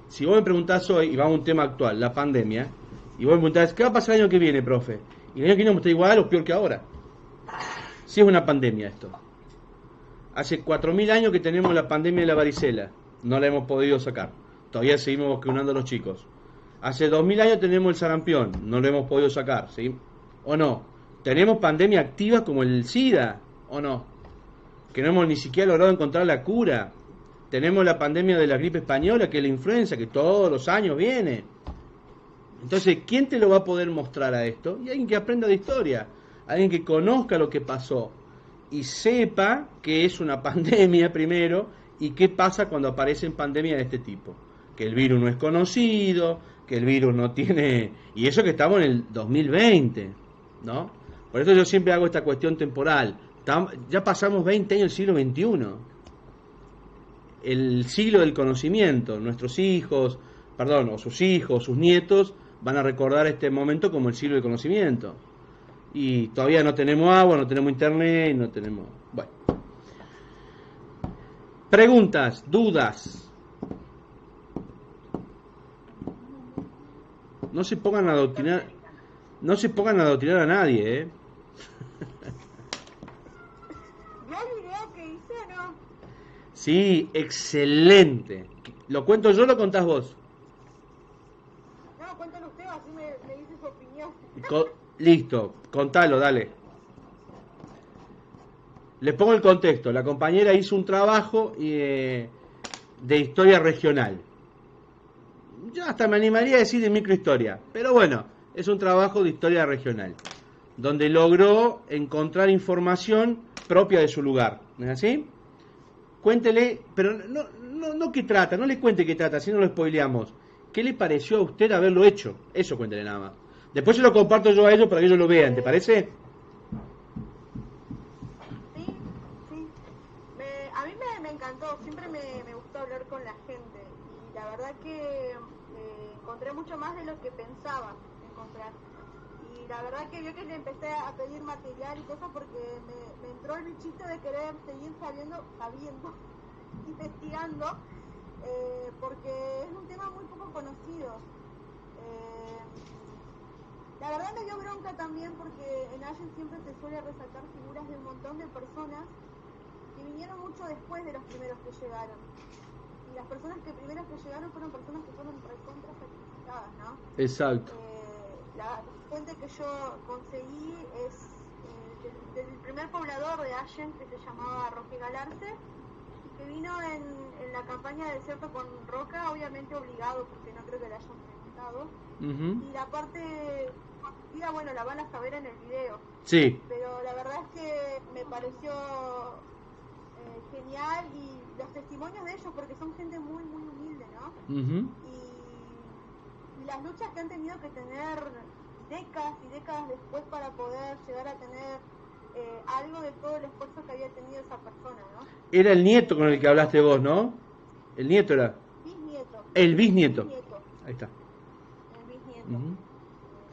si vos me preguntás hoy, y vamos a un tema actual, la pandemia, y vos me preguntás, ¿qué va a pasar el año que viene, profe? Y el año que viene está igual o peor que ahora. Si es una pandemia esto. Hace 4.000 años que tenemos la pandemia de la varicela, no la hemos podido sacar. todavía seguimos vacunando a los chicos. Hace 2000 años tenemos el sarampión, no lo hemos podido sacar, ¿sí? ¿O no? Tenemos pandemia activa como el SIDA, ¿o no? Que no hemos ni siquiera logrado encontrar la cura. Tenemos la pandemia de la gripe española, que es la influenza, que todos los años viene. Entonces, ¿quién te lo va a poder mostrar a esto? Y alguien que aprenda de historia, alguien que conozca lo que pasó y sepa que es una pandemia primero y qué pasa cuando aparecen pandemias de este tipo. Que el virus no es conocido, que el virus no tiene... Y eso que estamos en el 2020, ¿no? Por eso yo siempre hago esta cuestión temporal. Ya pasamos 20 años del siglo XXI. El siglo del conocimiento. Nuestros hijos, o sus hijos, sus nietos, van a recordar este momento como el siglo del conocimiento. Y todavía no tenemos agua, no tenemos internet, no tenemos... Bueno. Preguntas, dudas. No se pongan a adoctrinar, no se pongan a adoctrinar a nadie, ¿eh? ¿Vio el video que hice o no? Sí, excelente. ¿Lo cuento yo o lo contás vos? No, cuéntalo usted, así me dice su opinión. Listo, contalo, dale. Les pongo el contexto. La compañera hizo un trabajo de historia regional. Yo hasta me animaría a decir de microhistoria, pero bueno, es un trabajo de historia regional, donde logró encontrar información propia de su lugar, ¿no es así? Cuéntele, pero no qué trata, no le cuente qué trata, así no lo spoileamos. ¿Qué le pareció a usted haberlo hecho? Eso cuéntele nada más. Después se lo comparto yo a ellos para que ellos lo vean, ¿te parece? Sí. A mí me encantó, siempre me gustó hablar con la gente y la verdad que encontré mucho más de lo que pensaba encontrar. Y la verdad que yo que le empecé a pedir material y cosas porque me entró el bichito de querer seguir sabiendo, investigando, porque es un tema muy poco conocido. La verdad me dio bronca también porque en Allen siempre se suele resaltar figuras de un montón de personas que vinieron mucho después de los primeros que llegaron. Y las personas primeras que llegaron fueron personas que fueron recontra sacrificadas, ¿no? Exacto. La fuente que yo conseguí es del primer poblador de Allen, que se llamaba Roque Galarce, que vino en la campaña de desierto con Roca, obviamente obligado, porque no creo que le hayan preguntado. Y la parte conocida, bueno, la van a saber en el video. Sí. Pero la verdad es que me pareció genial y los testimonios de ellos, porque son gente muy, muy humilde, ¿no? Y las luchas que han tenido que tener décadas y décadas después para poder llegar a tener algo de todo el esfuerzo que había tenido esa persona, ¿no? Era el nieto con el que hablaste vos, ¿no? El nieto era. Bisnieto. El bisnieto. Ahí está. El bisnieto.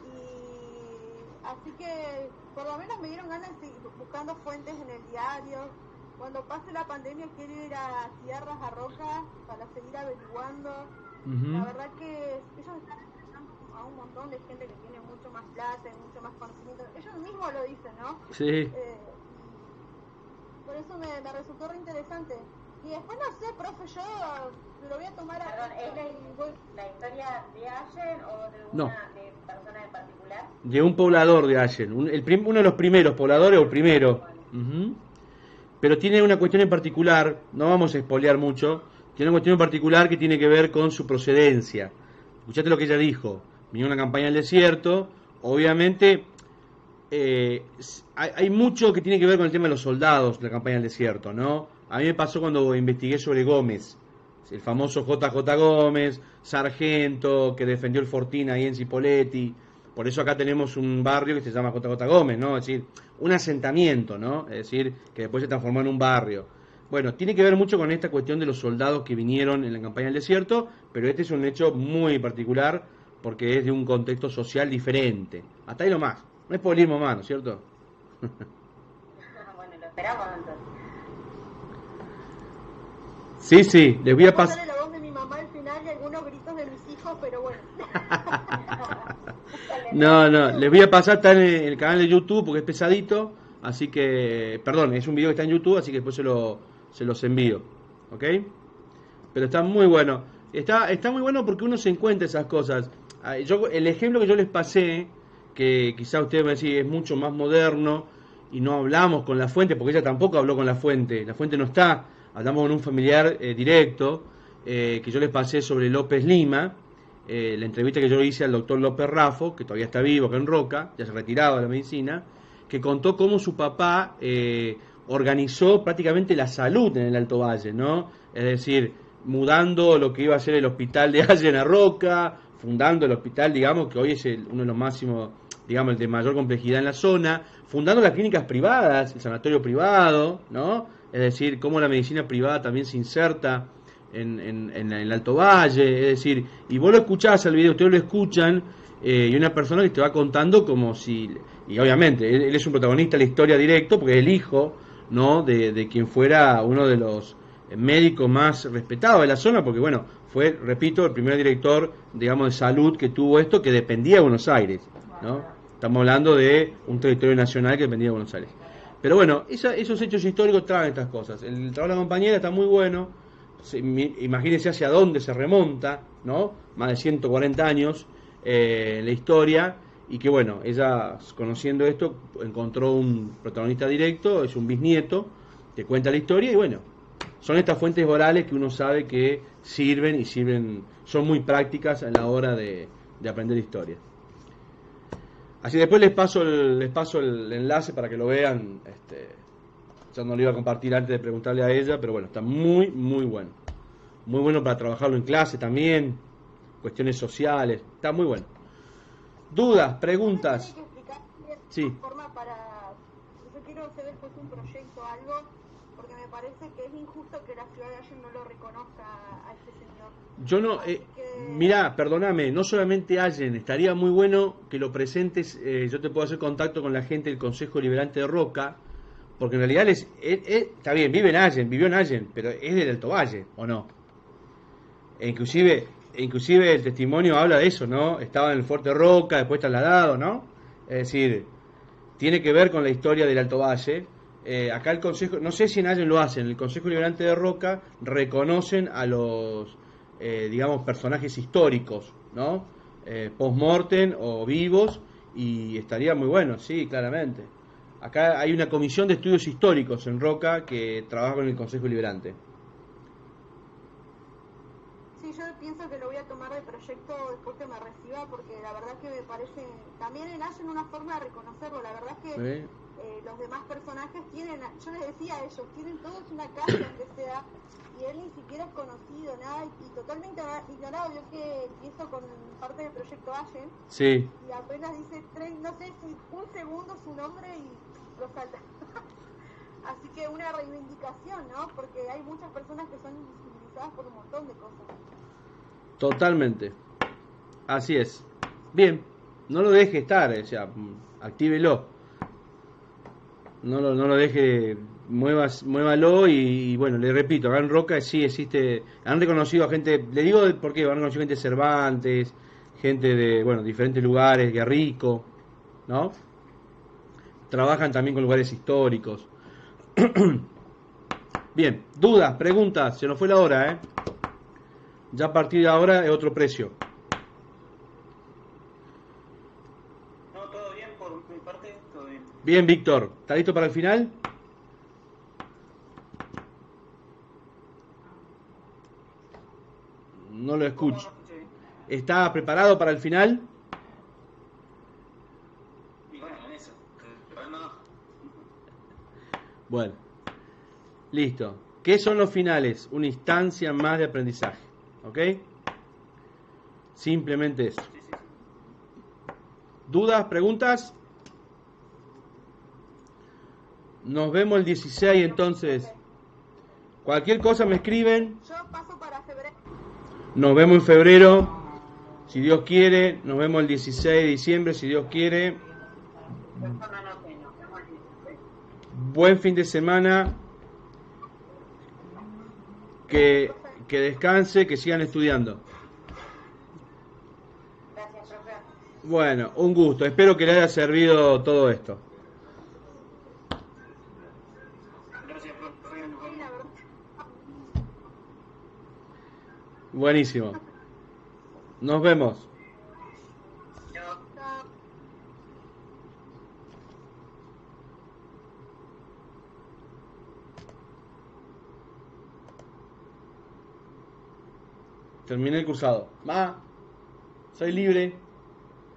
Y así que por lo menos me dieron ganas de seguir buscando fuentes en el diario. Cuando pase la pandemia quiero ir a tierras, a rocas, para seguir averiguando. La verdad que ellos están enfrentando a un montón de gente que tiene mucho más plata y mucho más conocimiento. Ellos mismos lo dicen, ¿no? Sí. Por eso me resultó re interesante. Y después no sé, profe, yo lo voy a tomar a... Perdón, ¿es la historia de Allen o de una de persona en particular? De un poblador de Allen, uno de los primeros pobladores o el primero. Pero tiene una cuestión en particular, no vamos a espolear mucho, tiene una cuestión en particular que tiene que ver con su procedencia. Escuchate lo que ella dijo, vino una campaña al desierto, obviamente hay mucho que tiene que ver con el tema de los soldados de la campaña al desierto, ¿no? A mí me pasó cuando investigué sobre Gómez, el famoso JJ Gómez, sargento que defendió el Fortín ahí en Cipolletti. Por eso acá tenemos un barrio que se llama JJ Gómez, ¿no? Es decir, un asentamiento, ¿no? Es decir, que después se transformó en un barrio. Bueno, tiene que ver mucho con esta cuestión de los soldados que vinieron en la campaña del desierto, pero este es un hecho muy particular porque es de un contexto social diferente. Hasta ahí nomás. No es populismo más, ¿no es cierto? Bueno, lo esperamos entonces. Sí, les voy a pasar... la voz de mi mamá al final y algunos gritos de mis hijos, pero bueno. No, les voy a pasar, está en el canal de YouTube porque es pesadito, así que, perdón, es un video que está en YouTube, así que después se los envío, ¿ok? Pero está muy bueno. Está muy bueno porque uno se encuentra esas cosas. El ejemplo que yo les pasé, que quizá ustedes me decían es mucho más moderno y no hablamos con la fuente, porque ella tampoco habló con la fuente no está, hablamos con un familiar directo, que yo les pasé sobre López Lima, la entrevista que yo hice al doctor López Raffo, que todavía está vivo acá en Roca, ya se ha retirado de la medicina, que contó cómo su papá organizó prácticamente la salud en el Alto Valle, ¿no? Es decir, mudando lo que iba a ser el hospital de Allen a Roca, fundando el hospital, digamos, que hoy es uno de los máximos, digamos, el de mayor complejidad en la zona, fundando las clínicas privadas, el sanatorio privado, ¿no? Es decir, cómo la medicina privada también se inserta en el Alto Valle, es decir, y vos lo escuchás al video, ustedes lo escuchan, y una persona que te va contando como si, y obviamente, él es un protagonista de la historia directo, porque es el hijo, ¿no? De quien fuera uno de los médicos más respetados de la zona, porque bueno, fue, repito, el primer director, digamos, de salud que tuvo esto, que dependía de Buenos Aires, ¿no? Estamos hablando de un territorio nacional que dependía de Buenos Aires. Pero bueno, esos hechos históricos traen estas cosas. El trabajo de la compañera está muy bueno. Imagínense hacia dónde se remonta, ¿no? Más de 140 años en la historia. Y que bueno, ella, conociendo esto, encontró un protagonista directo, es un bisnieto, que cuenta la historia. Y bueno, son estas fuentes orales que uno sabe que sirven, son muy prácticas a la hora de aprender historia. Así después les paso el enlace para que lo vean. Ya no lo iba a compartir antes de preguntarle a ella, pero bueno, está muy, muy bueno. Muy bueno para trabajarlo en clase también, cuestiones sociales, está muy bueno. ¿Dudas, preguntas? Sí. Forma para, yo quiero hacer después un proyecto o algo, porque me parece que es injusto que la ciudad de Allen no lo reconozca a este señor. Yo no, mirá, perdóname, no solamente Allen, estaría muy bueno que lo presentes, yo te puedo hacer contacto con la gente del Consejo Liberante de Roca, porque en realidad está bien, vivió en Allen, pero es del Alto Valle, ¿o no? Inclusive el testimonio habla de eso, ¿no? Estaba en el Fuerte Roca, después trasladado, ¿no? Es decir, tiene que ver con la historia del Alto Valle. Acá el Consejo, no sé si en Allen lo hacen, el Consejo Liberante de Roca reconocen a los, digamos, personajes históricos, ¿no? Post-mortem o vivos, y estaría muy bueno, sí, claramente. Acá hay una comisión de estudios históricos en Roca que trabaja con el Consejo Liberante. Sí, yo pienso que lo voy a tomar de proyecto después que me reciba, porque la verdad que me parece, también en Allen una forma de reconocerlo, la verdad es que ¿Sí? Los demás personajes tienen, yo les decía a ellos, tienen todos una casa que sea, y él ni siquiera es conocido, nada, y totalmente ignorado. Yo que empiezo con parte del proyecto Allen, Sí. y apenas dice, no sé si un segundo su nombre y lo salta. Así que una reivindicación, ¿no? Porque hay muchas personas que son invisibilizadas por un montón de cosas. Totalmente. Así es. Bien, no lo deje estar, o sea, actívelo. No lo deje, muévalo y bueno, le repito, acá en Roca sí existe, han reconocido a gente, le digo por qué, han reconocido gente de Cervantes, gente de, bueno, diferentes lugares, Guerrico, ¿no? Trabajan también con lugares históricos. Bien, dudas, preguntas, se nos fue la hora, ¿eh? Ya a partir de ahora es otro precio. No, todo bien por mi parte, todo bien. Bien, Víctor, ¿está listo para el final? No lo escucho. ¿Está preparado para el final? Y bueno, en eso, pero no. Bueno, listo. ¿Qué son los finales? Una instancia más de aprendizaje. ¿Ok? Simplemente eso. Sí. ¿Dudas? ¿Preguntas? Nos vemos el 16 entonces. Cualquier cosa me escriben. Yo paso para febrero. Nos vemos en febrero. Si Dios quiere. Nos vemos el 16 de diciembre. Si Dios quiere. Buen fin de semana. Que descanse, que sigan estudiando. Gracias, profe. Bueno, un gusto. Espero que les haya servido todo esto. Gracias, profe. Sí, la verdad. Buenísimo. Nos vemos. Yo, Chao. Terminé el cursado. Soy libre.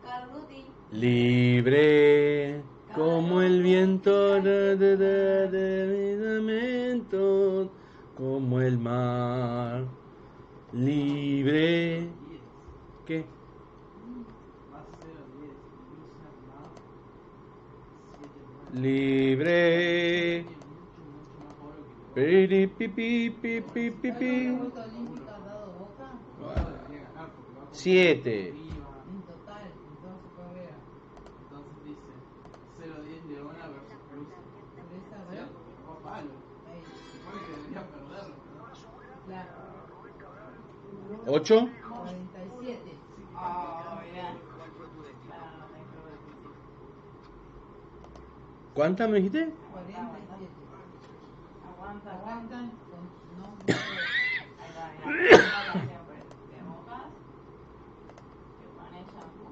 Call of Duty. Libre como el viento de mi lamento, como el mar. Libre. ¿Qué? Libre. Piri, pi, pi, pi, pi, pi, pi. ¿Cuántos olímpicos ha dado Boca? 7. En total, entonces ¿cuál era? Entonces dice 0-10 Leona versus Cruz. Por esa, Sí, ¿verdad? fue a palo. Ahí. Supone que debería perderlo, ¿no? Claro. 8. 47. Ah, mirá. Claro, no me acuerdo del principio. ¿Cuántas me dijiste? 47. aguanta, Aguantan aguanta. con no. Ahí va, mira. Esta canción, pues. Te mojas, te pones shampoo.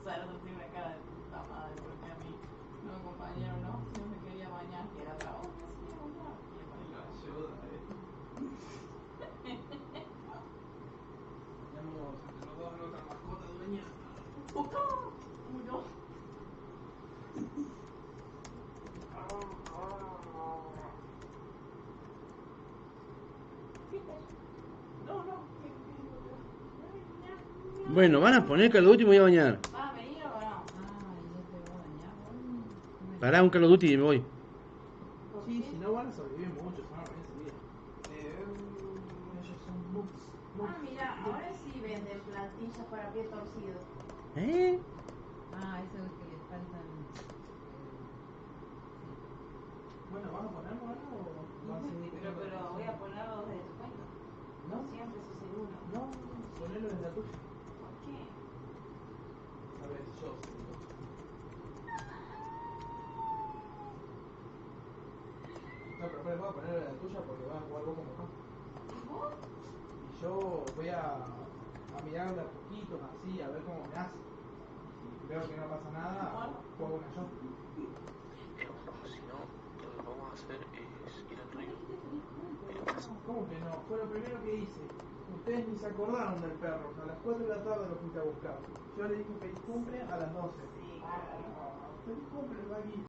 Sara no tiene una cara de puta madre, porque a mí no me acompañaron, ¿no? Si no me quería bañar, que era otra, oh, me quería bañar. Y yo, Y lo ayuda, Tenemos entre los dos nuestra mascota dueña. puta, murió. No, no. Bueno, van a poner Call of Duty y me voy a bañar. ¿Va a venir o no? Ah, y no te va a dañar. Pará un Call of Duty y me voy. Sí, si no van a sobrevivir mucho, se van a morir enseguida. Ellos son noobs. Ah, mira, ahora sí venden plantillas para pie torcido. ¿Eh? Ah, eso es que le faltan. Bueno, ¿vas a ponerlo algo o vas a seguir Pero teniendo voy a ponerlo desde tu cuenta. No, Siempre soy seguro. no, ponelo desde la tuya. ¿Por qué? A ver, yo seguro. No, pero voy a ponerlo desde la tuya porque vas a jugar vos como acá. ¿Y vos? Y yo voy a mirar de a poquitos así, a ver cómo me hace. Si veo que no pasa nada, juego una yo. Si no, lo que vamos a hacer es ir al río. ¿Cómo que no? Fue lo primero que hice. Ustedes ni se acordaron del perro. A las 4 de la tarde lo fuiste a buscar. Yo le dije feliz cumple a las 12. Sí, claro. Feliz cumple, Maggie.